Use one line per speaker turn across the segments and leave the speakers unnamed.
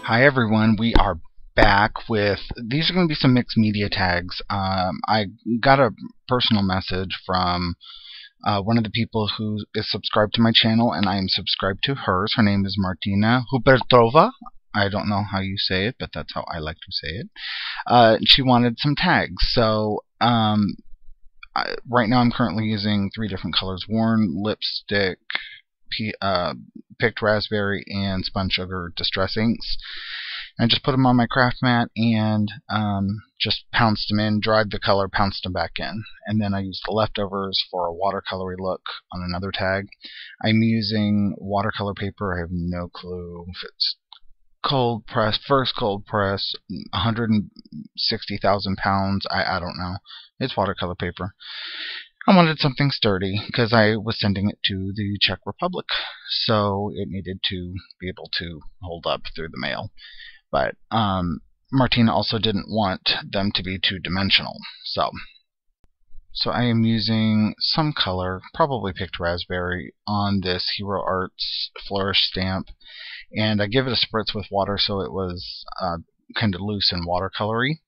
Hi everyone, we are back with, these are going to be some mixed media tags. I got a personal message from one of the people who is subscribed to my channel, and I am subscribed to hers. Her name is Martina Huppertova. I don't know how you say it, but that's how I like to say it. She wanted some tags, so right now I'm currently using 3 different colors: worn, lipstick, picked raspberry, and spun sugar distress inks. I just put them on my craft mat and just pounced them in, dried the color, pounced them back in. And then I used the leftovers for a watercolory look on another tag. I'm using watercolor paper. I have no clue if it's cold press, first cold press, 160,000 pounds. I don't know. It's watercolor paper. I wanted something sturdy because I was sending it to the Czech Republic, so it needed to be able to hold up through the mail. But Martina also didn't want them to be two-dimensional, so I am using some color, probably picked raspberry, on this Hero Arts Flourish stamp, and I give it a spritz with water so it was kind of loose and watercolory.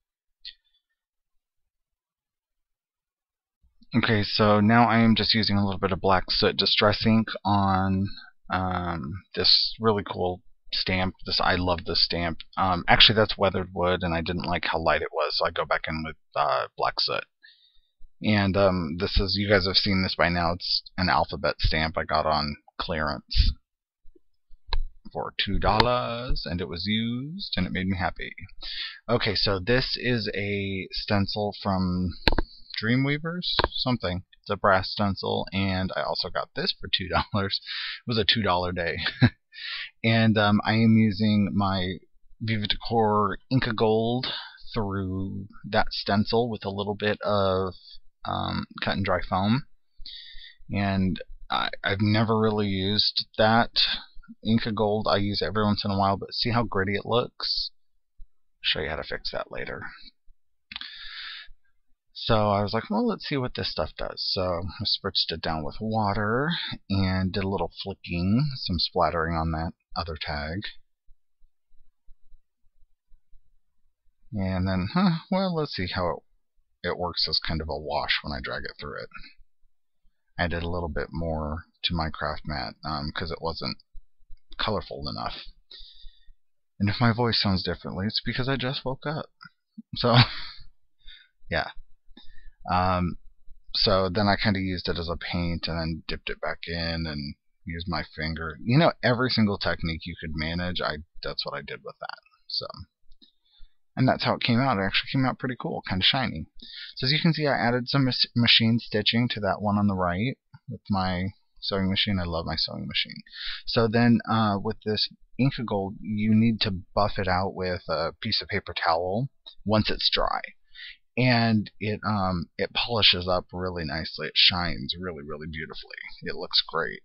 Okay, so now I am just using a little bit of black soot distress ink on this really cool stamp. I love this stamp. Actually, that's weathered wood, and I didn't like how light it was, so I go back in with black soot. And this is, you guys have seen this by now, it's an alphabet stamp I got on clearance for $2, and it was used, and it made me happy. Okay, so this is a stencil from Dreamweavers, something. It's a brass stencil, and I also got this for $2. It was a $2 day. And I am using my Viva Decor Inca Gold through that stencil with a little bit of cut and dry foam. And I've never really used that Inca Gold. I use it every once in a while, but see how gritty it looks? I'll show you how to fix that later. So I was like, well, let's see what this stuff does. So I spritzed it down with water and did a little flicking, some splattering on that other tag. And then, well, let's see how it works as kind of a wash when I drag it through it. I did a little bit more to my craft mat because it wasn't colorful enough. And if my voice sounds differently, it's because I just woke up. So, yeah. So then I kind of used it as a paint and then dipped it back in and used my finger. You know, every single technique you could manage, that's what I did with that. So, and that's how it came out. It actually came out pretty cool, kind of shiny. So as you can see, I added some machine stitching to that one on the right with my sewing machine. I love my sewing machine. So then with this Inca Gold, you need to buff it out with a piece of paper towel once it's dry. And it polishes up really nicely. It shines really, really beautifully. It looks great.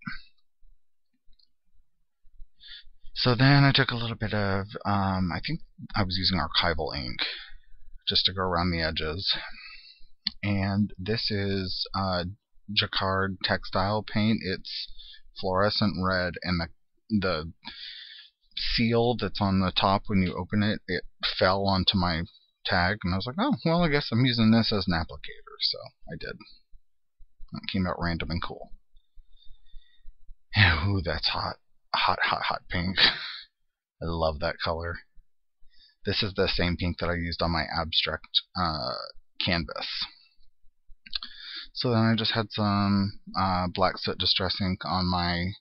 So then I took a little bit of, I think I was using archival ink just to go around the edges. And this is Jacquard textile paint. It's fluorescent red, and the seal that's on the top when you open it, it fell onto my tag, and I was like, oh, well, I guess I'm using this as an applicator, so I did. It came out random and cool. Ooh, that's hot. Hot, hot, hot pink. I love that color. This is the same pink that I used on my abstract canvas. So then I just had some black soot distress ink on my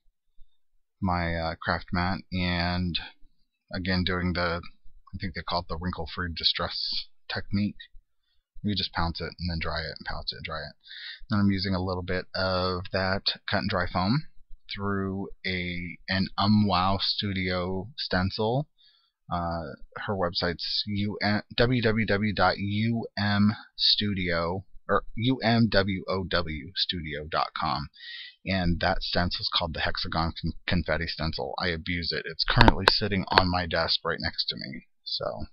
craft mat, and again doing the, I think they call it the wrinkle-free distress technique. You just pounce it and then dry it, and pounce it and dry it. Then I'm using a little bit of that cut and dry foam through an Wow Studio stencil. Her website's umwowstudio.com, and that stencil is called the Hexagon Confetti Stencil. I abuse it. It's currently sitting on my desk right next to me. So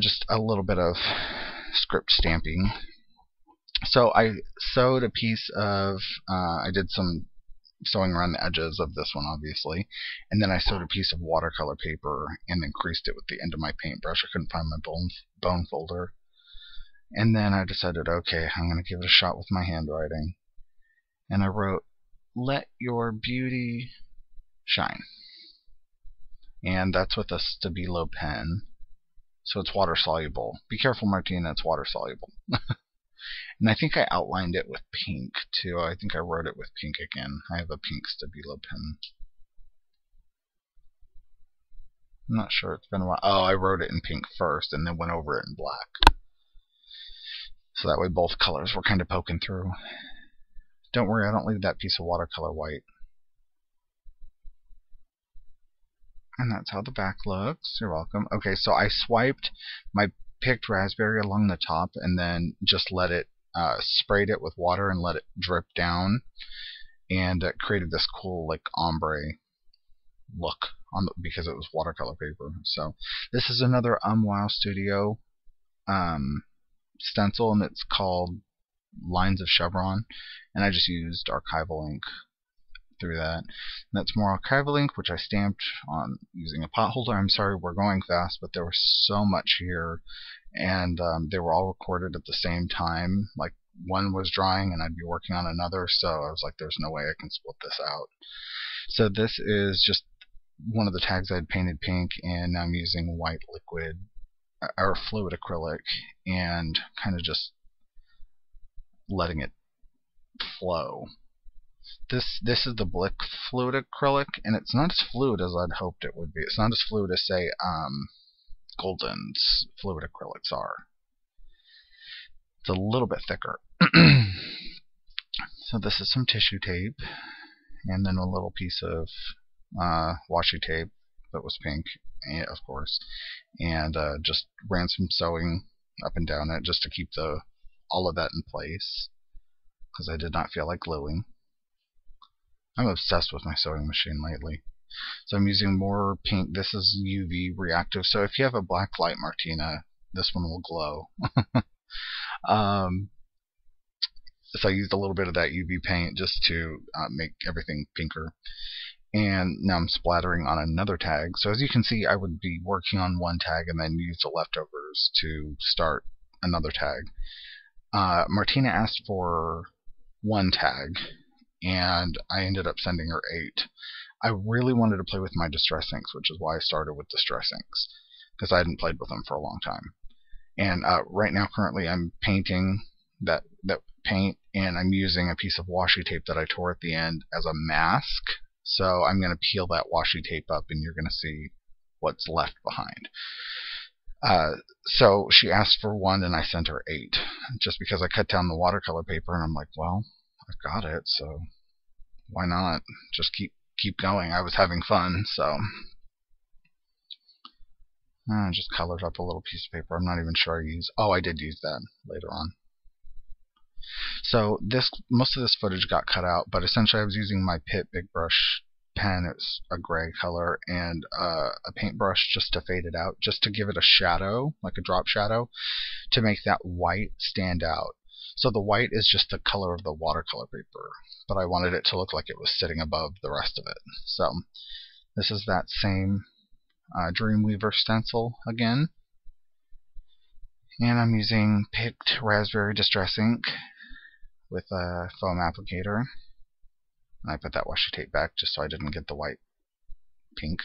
just a little bit of script stamping. So I sewed a piece of, I did some sewing around the edges of this one, obviously, and then I sewed a piece of watercolor paper and then creased it with the end of my paintbrush. I couldn't find my bone folder. And then I decided, okay, I'm going to give it a shot with my handwriting. And I wrote, "Let your beauty shine." And that's with a Stabilo pen. So it's water soluble. Be careful, Martina, it's water soluble. And I think I outlined it with pink too. I think I wrote it with pink again. I have a pink Stabilo pen. I'm not sure, it's been a while. Oh, I wrote it in pink first and then went over it in black. So that way both colors were kind of poking through. Don't worry, I don't leave that piece of watercolor white. And that's how the back looks. You're welcome. Okay, so I swiped my picked raspberry along the top and then just let it, sprayed it with water and let it drip down. And it created this cool, like, ombre look because it was watercolor paper. So this is another Wow Studio stencil, and it's called Lines of Chevron. And I just used archival ink through that. And that's more archival ink, which I stamped on using a pot holder. I'm sorry, we're going fast, but there was so much here, and they were all recorded at the same time. Like, one was drying and I'd be working on another, so I was like, there's no way I can split this out. So this is just one of the tags I had painted pink, and now I'm using white liquid or fluid acrylic and kind of just letting it flow. This is the Blick fluid acrylic, and it's not as fluid as I'd hoped it would be. It's not as fluid as, say, Golden's fluid acrylics are. It's a little bit thicker. So this is some tissue tape, and then a little piece of washi tape that was pink, of course, and just ran some sewing up and down it just to keep all of that in place, because I did not feel like gluing. I'm obsessed with my sewing machine lately. So I'm using more pink. This is UV reactive, so if you have a black light, Martina, this one will glow. So I used a little bit of that UV paint just to make everything pinker. And now I'm splattering on another tag. So as you can see, I would be working on one tag and then use the leftovers to start another tag. Martina asked for one tag, and I ended up sending her 8. I really wanted to play with my distress inks, which is why I started with distress inks, because I hadn't played with them for a long time. And right now, currently, I'm painting that paint, and I'm using a piece of washi tape that I tore at the end as a mask. So I'm going to peel that washi tape up, and you're going to see what's left behind. So she asked for 1, and I sent her 8, just because I cut down the watercolor paper, and I'm like, well, I've got it, so why not just keep going. I was having fun, so I just colored up a little piece of paper. I'm not even sure I did use that later on. So most of this footage got cut out, but essentially I was using my Pitt Big Brush pen. It's a gray color, and a paintbrush just to fade it out, just to give it a shadow, like a drop shadow, to make that white stand out. So the white is just the color of the watercolor paper, but I wanted it to look like it was sitting above the rest of it. So this is that same Dreamweaver stencil again, and I'm using picked raspberry distress ink with a foam applicator, and I put that washi tape back just so I didn't get the white pink.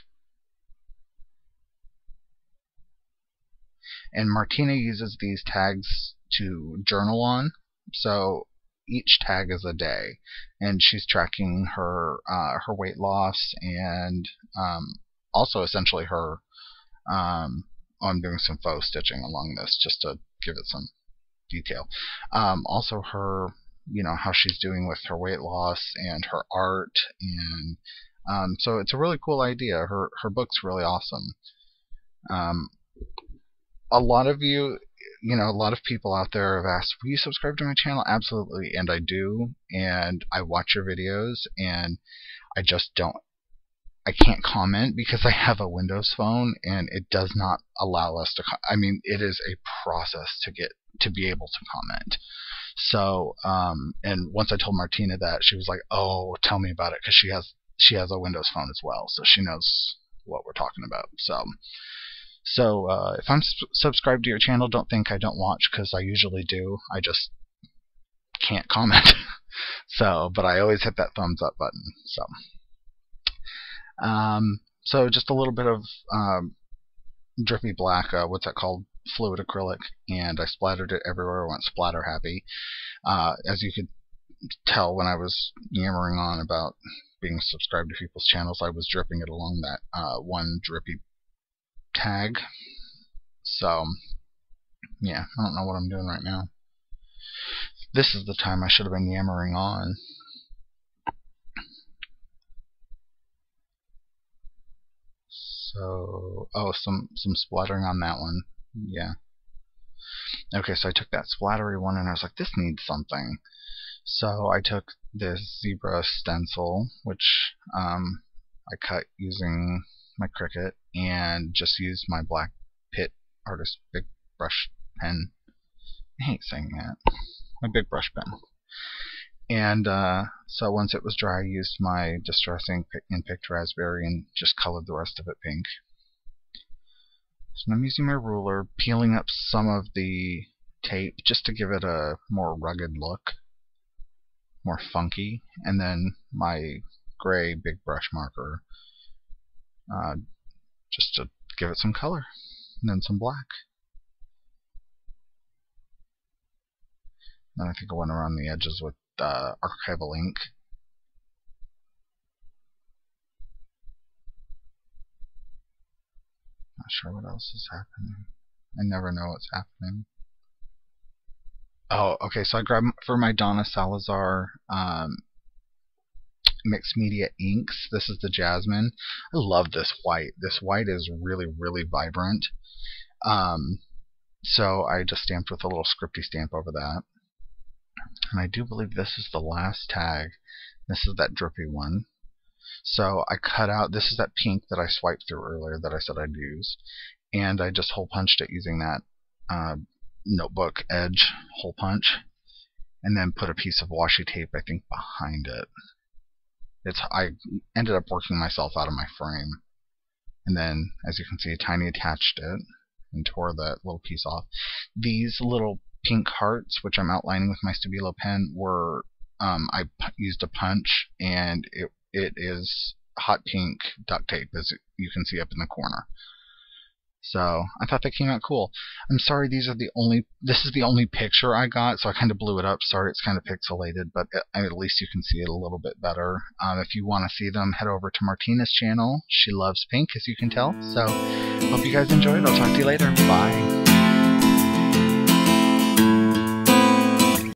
And Martina uses these tags to journal on, so each tag is a day, and she's tracking her weight loss, and also essentially her I'm doing some faux stitching along this just to give it some detail. Also her, how she's doing with her weight loss and her art, and so it's a really cool idea. Her book's really awesome. A lot of you, a lot of people out there have asked, will you subscribe to my channel? Absolutely, and I do, and I watch your videos, and I just don't. I can't comment because I have a Windows phone, and it does not allow us to. I mean, it is a process to be able to comment. So, and once I told Martina that, she was like, "Oh, tell me about it," because she has a Windows phone as well, so she knows what we're talking about. So if I'm subscribed to your channel, don't think I don't watch, because I usually do. I just can't comment. But I always hit that thumbs up button. So just a little bit of drippy black, what's that called? Fluid acrylic, and I splattered it everywhere. I went splatter happy. As you could tell when I was yammering on about being subscribed to people's channels, I was dripping it along that one drippy tag. So yeah, I don't know what I'm doing right now. This is the time I should have been yammering on. So, oh, some splattering on that one. Yeah. Okay, so I took that splattery one and I was like, this needs something. So I took this zebra stencil, which I cut using my Cricut, and just used my black Pit Artist Big Brush pen. I hate saying that. My big brush pen. And so once it was dry, I used my Distress ink in Picked Raspberry and just colored the rest of it pink. So I'm using my ruler, peeling up some of the tape just to give it a more rugged look, more funky, and then my gray big brush marker just to give it some color, and then some black. Then I think I went around the edges with archival ink. Not sure what else is happening. I never know what's happening. Oh, okay, so I grabbed for my Donna Salazar mixed media inks. This is the Jasmine. I love this white. This white is really, really vibrant. So I just stamped with a little scripty stamp over that. And I do believe this is the last tag. This is that drippy one. So I cut out, this is that pink that I swiped through earlier that I said I'd use. And I just hole punched it using that notebook edge hole punch. And then put a piece of washi tape, I think, behind it. I ended up working myself out of my frame. And then, as you can see, Tiny attached it and tore that little piece off. These little pink hearts, which I'm outlining with my Stabilo pen, were I used a punch, and it is hot pink duct tape, as you can see up in the corner. So I thought that came out cool. I'm sorry, this is the only picture I got, so I kind of blew it up. Sorry, it's kind of pixelated, but at least you can see it a little bit better. If you want to see them, head over to Martina's channel. She loves pink, as you can tell. So hope you guys enjoyed. I'll talk to you later. Bye.